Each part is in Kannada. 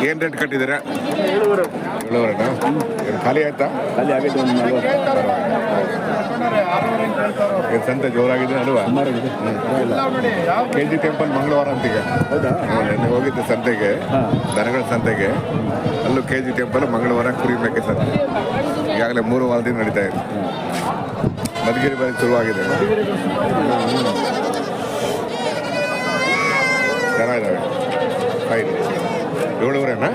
ಏನು ರೇಟ್ ಕಟ್ಟಿದ್ದೀರಾ? 7,500. 7,500ನಾ? ಏನು ಖಾಲಿ ಆಯ್ತಾ? ಖಾಲಿ ಆಗೈತೆ ಒಂದು 40. ಏನು ಸಂತೆ ಜೋರಾಗಿದೆ ಅಲ್ವಾ? ಕೆ ಜಿ ಟೆಂಪಲ್ ಮಂಗಳವಾರ ಅಂತೀಗ. ಹೌದಾ? ನೆನ್ನೆ ಹೋಗಿದ್ದೆ ಸಂತೆಗೆ, ದನಗಳ ಸಂತೆಗೆ. ಅಲ್ಲೂ ಕೆ ಜಿ ಟೆಂಪಲ್ ಮಂಗಳವಾರ ಕುರಿ ಮೇಕೆ ಸಂತೆ. ಈಗಾಗಲೇ 3 ವಾರದಿಂದ ನಡೀತಾ ಇದೆ. ಮಧುಗಿರಿ ಬರೀ ಶುರುವಾಗಿದೆ. ಚೆನ್ನಾಗಿದ್ದಾವೆ. ಫೈನ್. 7,500ನಾ?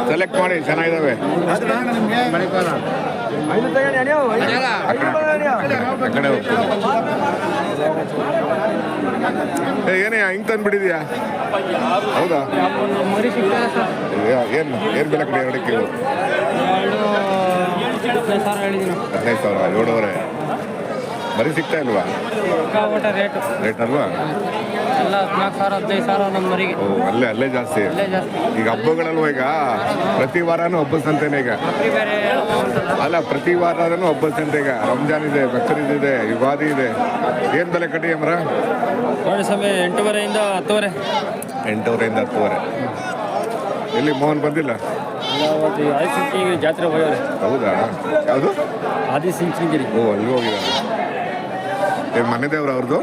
ಸೆಲೆಕ್ಟ್ ಮಾಡಿ, ಚೆನ್ನಾಗಿದ್ದಾವೆ. ಏನೇ ಹಿಂಗೆ ತಂದ್ಬಿಟ್ಟಿದ್ಯಾ? ಹೌದಾ? ಏನು ಬೆಲೆ ಕಡೆ ಎರಡಕ್ಕೆ? 15,000. 7,500. ಬರೀ ಸಿಗ್ತಾ ಇಲ್ವಾ? ರೇಟ್ ಅಲ್ವಾ? ಓ, ಅಲ್ಲೇ ಜಾಸ್ತಿ. ಈಗ ಹಬ್ಬಗಳಲ್ವ, ಈಗ ಪ್ರತಿ ವಾರನೂ ಹಬ್ಬದ ಸಂತೆನೇ. ಈಗ ಅಲ್ಲ, ಪ್ರತಿ ವಾರನೂ ಹಬ್ಬದ ಸಂತೆ. ಈಗ ರಂಜಾನ್ ಇದೆ, ಬಕ್ರೀದ್ ಇದೆ, ಯುಗಾದಿ ಇದೆ. ಏನು ಬೆಲೆ ಕಟ್ಟಿ ಅಮ್ರ? 8,500 10,000. 8,000 10,000. ಎಲ್ಲಿ ಮೋಹನ್ ಬಂದಿಲ್ಲ? ಜಾತ್ರೆ ಹೋಗ್ಯಾರೆ. ಹೌದಾ? ಯಾವುದು? ಆದಿಚುಂಚನಗಿರಿ. ಓ, ಅಲ್ಲಿ ಹೋಗಿದ್ದಾರೆ. ಏನು ಮನೆ ದೇವ್ರು ಅವ್ರದ್ದು?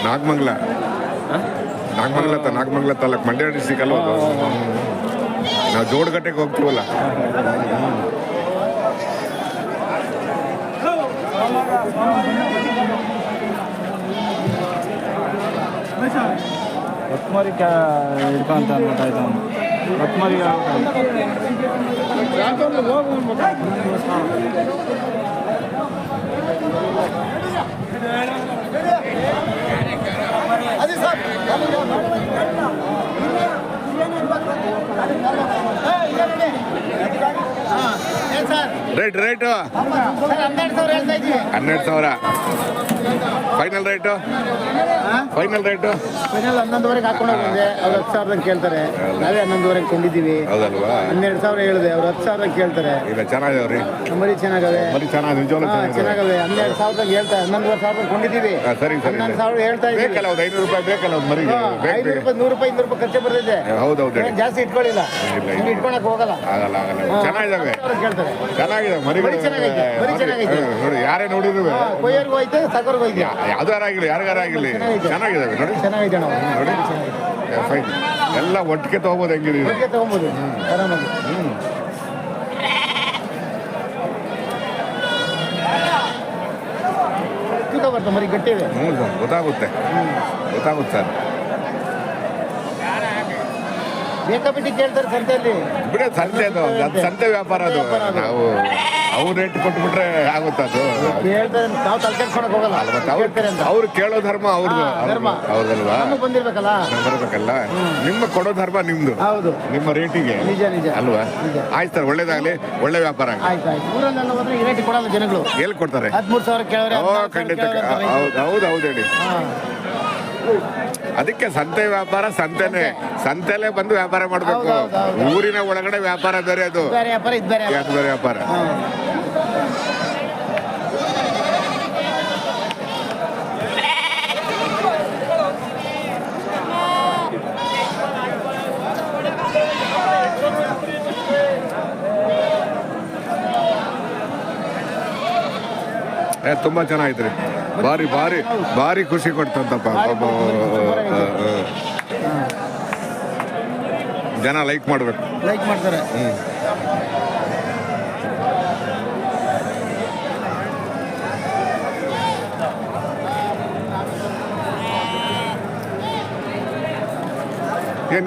ನಾಗಮಂಗಲ ತಾಲೂಕು, ಮಂಡ್ಯ ಡಿಸ್ಟಿಕ್ ಅಲ್ವ ಅದು? ನಾವು ಜೋಡಗಟ್ಟೆಗೆ ಹೋಗ್ತೀವಲ್ಲ. ಹೊತ್ಮಾರಿ ಹಿಡ್ಕೊಂತ ಅನ್ಬಿಟ್ಟಾಯ್ತು. ಹೊತ್ಮಾರಿ ರೇಟು 12,000. Final rate? 11,000 ಹಾಕೊಂಡು ಹೋಗಿದೆ. ಅವ್ರು 10,000 ಕೇಳ್ತಾರೆ. ನಾವೇ 11,000 ಕೊಂಡಿದ್ದೀವಿ. ಹೌದಲ್ವಾ? 12,000 ಹೇಳಿದೆ, ಅವ್ರು 10,000 ಕೇಳ್ತಾರೆ. ಇಲ್ಲ, ಚೆನ್ನಾಗಿದಾವ್ರಿ. ಮರಿ ಚೆನ್ನಾಗವೆ. ಚೆನ್ನಾಗವೆ. 12,000 ಹೇಳ್ತಾರೆ. 11,500 ಕೊಂಡಿದ್ದೀವಿ. ಸರಿ. 11,000 ಹೇಳ್ತಾ ಇದ್ದೀವಿ. ಬೇಕಲ್ಲ, ಒಂದು 500 ರೂಪಾಯಿ ಬೇಕಲ್ಲ ಒಂದು ಮರಿಗೆ? 500 ರೂಪಾಯಿ, 100 ರೂಪಾಯಿ, 200 ರೂಪಾಯಿ ಖರ್ಚು ಬರ್ತಿದೆ. ಹೌದೌದು. ಜಾಸ್ತಿ ಇಟ್ಕೊಳ್ಳಿಲ್ಲ, ಇಟ್ಕೊಳಕ್ ಹೋಗಲ್ಲ. ಆಗಲ್ಲ. ಚೆನ್ನಾಗಿದ್ದಾವೆ, ಕೇಳ್ತಾರೆ. ಚೆನ್ನಾಗಿದೆ ಮರಿಗಳು. ನೋಡಿ, ಯಾರೇ ನೋಡಿದ್ರು ಕೊಯ್ಯರ್ಗೂ ಐತೆ, ಸಕರ್ಗೂ ಐತೆ. ಯಾರಿಗಾರಾಗಿರ್ಲಿ ಚೆನ್ನಾಗಿದ್ದಾವೆ. ನೋಡಿ, ಚೆನ್ನಾಗಿದೆ ನೋಡಿ, ಫೈನ್. ಎಲ್ಲ ಒಟ್ಟಿಗೆ ತಗೋಬೋದು. ಹೆಂಗಿದೆ? ತಗೊಬೋದು ಆರಾಮಾಗಿ. ತೂಕ ಬರ್ತದೆ, ಮರಿ ಗಟ್ಟಿವೆ. ಗೊತ್ತಾಗುತ್ತೆ ಸರ್. ಬೇಕಾಬಿಟ್ಟು ಕೇಳ್ತಾರೆ ಸಂತೆಯಲ್ಲಿ. ಬಿಡ, ಸಂತೆ ಅದು ಸಂತೆ ವ್ಯಾಪಾರ ಅದು. ನಾವು ಅವ್ರು ರೇಟ್ ಕೊಟ್ಬಿಟ್ರೆ ಆಗುತ್ತೆ ಅದು. ಕೇಳ್ತಾರೆ, ನಾವು ತಲೆ ಕೆಡ್ಸ್ಕೊಳಕ್ ಹೋಗಲ್ಲ. ಅವ್ರು ಕೇಳೋ ಧರ್ಮ ಅವ್ರದ್ದು. ಹೌದಲ್ವಾ? ಬಂದಿರ್ಬೇಕಲ್ಲ, ಬರ್ಬೇಕಲ್ಲ. ನಿಮ್ಮ ಕೊಡೋ ಧರ್ಮ ನಿಮ್ದು. ಹೌದು, ನಿಮ್ಮ ರೇಟಿಗೆ. ನಿಜ ಅಲ್ವಾ? ಆಯ್ತು ಸರ್, ಒಳ್ಳೇದಾಗ್ಲಿ, ಒಳ್ಳೆ ವ್ಯಾಪಾರ. ಆಯ್ತು. ಊರಲ್ಲೆಲ್ಲ ಹೋದ್ರೆ ಈ ರೇಟ್ ಕೊಡಲ್ಲ ಜನಗಳು. ಎಲ್ಲಿ ಕೊಡ್ತಾರೆ? 13,000 ಕೇಳೋರೆ. ಖಂಡಿತ. ಹೌದು ಹೇಳಿ. ಅದಕ್ಕೆ ಸಂತೆ ವ್ಯಾಪಾರ ಸಂತೆಲೇ ಬಂದು ವ್ಯಾಪಾರ ಮಾಡಬೇಕು. ಊರಿನ ಒಳಗಡೆ ವ್ಯಾಪಾರ ಬೇರೆ, ಅದು ಬೇರೆ ವ್ಯಾಪಾರ. ತುಂಬಾ ಚೆನ್ನಾಗಿದ್ರಿ. ಭಾರಿ ಖುಷಿ ಕೊಡ್ತಂತಪ್ಪ. ಜನ ಲೈಕ್ ಮಾಡ್ತಾರೆ.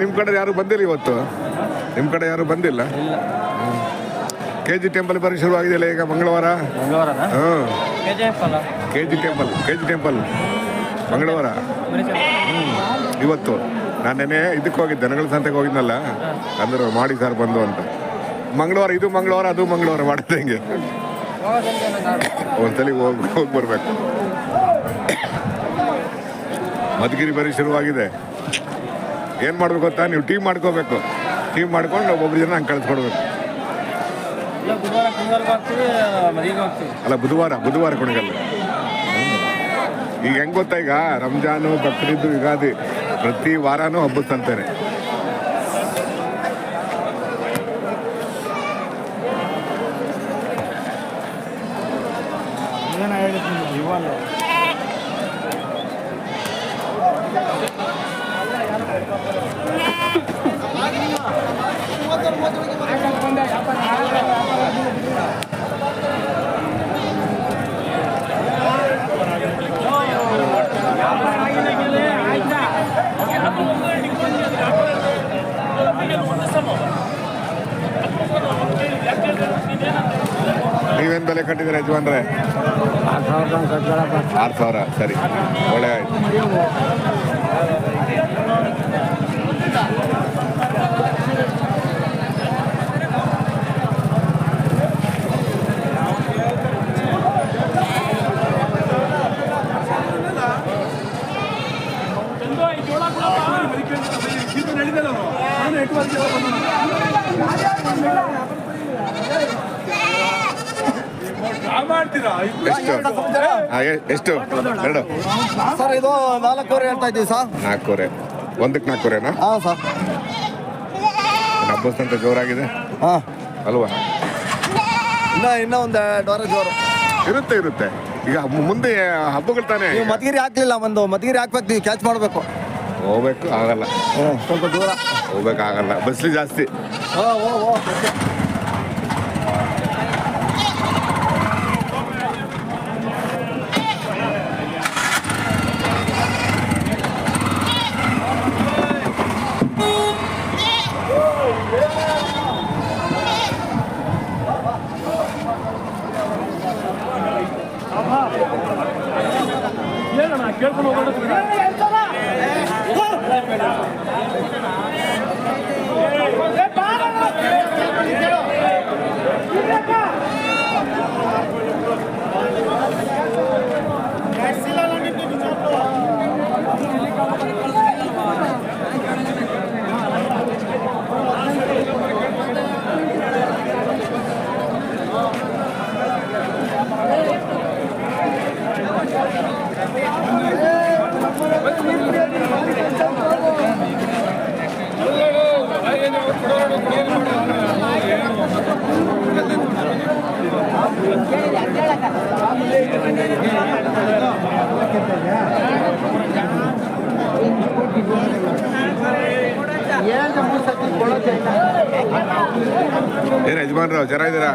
ನಿಮ್ಮ ಕಡೆ ಯಾರು ಬಂದಿಲ್ಲ ಇವತ್ತು? ನಿಮ್ಮ ಕಡೆ ಯಾರು ಬಂದಿಲ್ಲ? ಕೆ ಜಿ ಟೆಂಪಲ್ ಬರೀ ಶುರುವಾಗಿದೆಯಲ್ಲ ಈಗ ಮಂಗಳವಾರ. ಕೆ ಜಿ ಟೆಂಪಲ್ ಮಂಗಳವಾರ ಇವತ್ತು. ನಾನು ನೆನೆ ಇದಕ್ಕೆ ಹೋಗಿದ್ದೆ, ದನಗಳ ಸಂತೆಗೆ ಹೋಗಿದ್ನಲ್ಲ, ಅಂದರು ಮಾಡಿ ಸರ್ ಬಂದು ಅಂತ. ಮಂಗಳವಾರ ಇದು ಮಂಗಳವಾರ ಅದು ಮಂಗಳವಾರ ಮಾಡಿದೆ ಹಿಂಗೆ ಒಂದ್ಸಲಿ ಹೋಗಿ ಬರ್ಬೇಕು. ಮಧುಗಿರಿ ಬರೀ ಶುರುವಾಗಿದೆ. ಏನು ಮಾಡ್ಬೇಕು ಗೊತ್ತಾ, ನೀವು ಟೀಮ್ ಮಾಡ್ಕೋಬೇಕು. ಟೀಮ್ ಮಾಡ್ಕೊಂಡು ಒಬ್ಬೊಬ್ರು ಜನ ಹಂಗೆ ಕಳಿಸ್ಕೊಡ್ಬೇಕು. ಅಲ್ಲ ಬುಧವಾರ ಕೊನೆಗಲ್ಲ. ಈಗ ಹೆಂಗೆ ಗೊತ್ತಾ, ಈಗ ರಂಜಾನು, ಬಕ್ರೀದು, ಯುಗಾದಿ ಪ್ರತಿ ವಾರನೂ ಹಬ್ಬದ ಸಂತೇನೆ. ಏನು ಹೇಳಿದ್ದೀನಿ ಇವಾಗ ನೀವೇನು ಬೆಲೆ ಕಟ್ಟಿದ್ದೀರಾ ಯಜಮಾನ್ರೆ? 6,000. ಸರಿ, ಒಳ್ಳೆ ಆಯ್ತು. ಎಷ್ಟು? 2 ಸರ್, ಇದು 4,000 ಹೇಳ್ತಾ ಇದ್ದೀವಿ ಸರ್. 4,000. ಒಂದಕ್ಕೆ 4,000ನಾ? ಹಾಂ ಸರ್. ಹಬ್ಬದ ಸಂತೆ ಜೋರಾಗಿದೆ ಹಾಂ ಅಲ್ವಾ? ಇನ್ನೂ ಒಂದು 2 ವಾರ ಜೋರು ಇರುತ್ತೆ. ಈಗ ಮುಂದೆ ಹಬ್ಬಗಳು ತಾನೇ. ನೀವು ಮಧುಗಿರಿ ಹಾಕ್ಲಿಲ್ಲ, ಮಧುಗಿರಿ ಹಾಕ್ಬೇಕು, ನೀವು ಕ್ಯಾಚ್ ಮಾಡಬೇಕು. ಹೋಗ್ಬೇಕು ಆಗಲ್ಲ, ಸ್ವಲ್ಪ ದೂರ ಹೋಗ್ಬೇಕಾಗಲ್ಲ, ಬಸ್ಲಿ ಜಾಸ್ತಿ. ಕೇಳ್ಕೊಂಡು ಹೋಗೋಣ. ಏನು ಯಜಮಾನ್ರು ಚೆನ್ನಾಗಿದ್ದೀರಾ?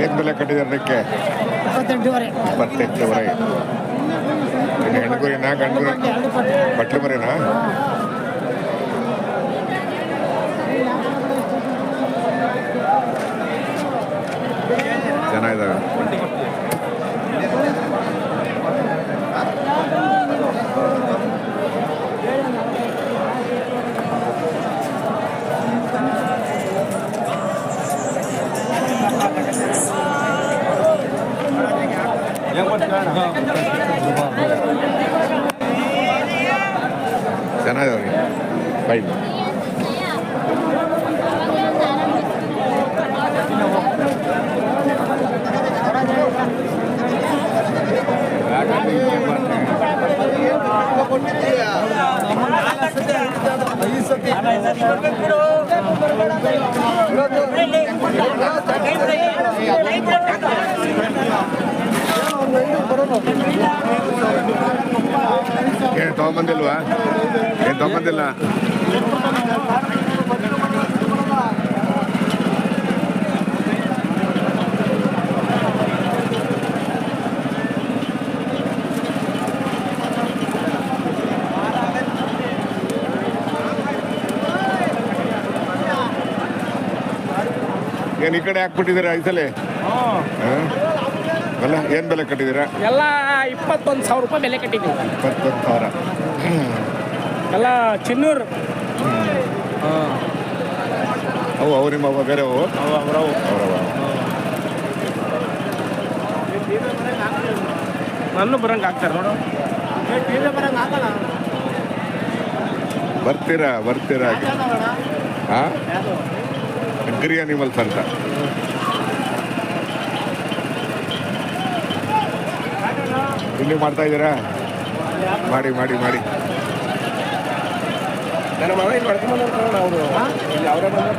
ಏನು ಬೆಲೆ ಕಟ್ಟಿದ್ದಾರೆ ಅದಕ್ಕೆ? 28,000. ಇನ್ನು ಹೆಣ್ಗುರಿನಾ ಗಂಡುಗುರಿ? ಬಟ್ಲು ಮರಿನಾ? ಚೆನ್ನಾಗಿದ್ದಾವೆ. ಚೆನ್ನಾಗಿದ್ದಾವೆ. ಫೈನ್. ಬರೋಣ ತಗೊಂಬಂದಿಲ್ವಾ? ಏನು ತಗೊಂಬಂದಿಲ್ಲ? ಏನು ಈ ಕಡೆ ಹಾಕ್ಬಿಟ್ಟಿದ್ದೀರಾ ಈ ಸಲ? ಅಲ್ಲ ಏನು ಬೆಲೆ ಕಟ್ಟಿದ್ದೀರಾ? ಎಲ್ಲ 21,000 ರೂಪಾಯಿ ಬೆಲೆ ಕಟ್ಟಿದ್ದೀವಿ. 21,000. ಎಲ್ಲ ಚಿನ್ನೂರು. ಅವು ನಿಮ್ಮ ಬೇರೆ ಅವು ಅವರವ ನನ್ನ ಬರಂಗೆ ಆಗ್ತಾರೆ ನೋಡು. ಬರ್ತೀರಾ ಹಾಂ ಅಗ್ರಿ ಅನಿಮಲ್ಸ್ ಅಂತ. ಇಲ್ಲಿ ಮಾಡ್ತಾ ಇದ್ದೀರಾ? ಮಾಡಿ ನನ್ನ ಮಗ ಇಲ್ಲಿ ಮಾಡ್ಕೊಂಡು ಅವರು ಇಲ್ಲಿ ಅವರೇ ಬಂದು